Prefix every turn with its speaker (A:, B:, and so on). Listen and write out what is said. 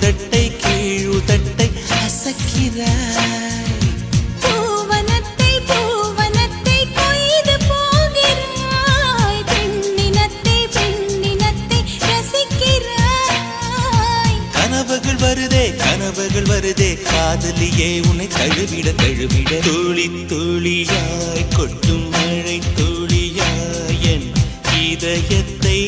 A: மேலுதட்டை கீழுதட்டை அசக்கிறாய். கனவுகள் வருதே காதலியே உன்னை தழுவிட தழுவிட துளி துளியாய் கொட்டும் மழை துளியாய் என் இதயத்தை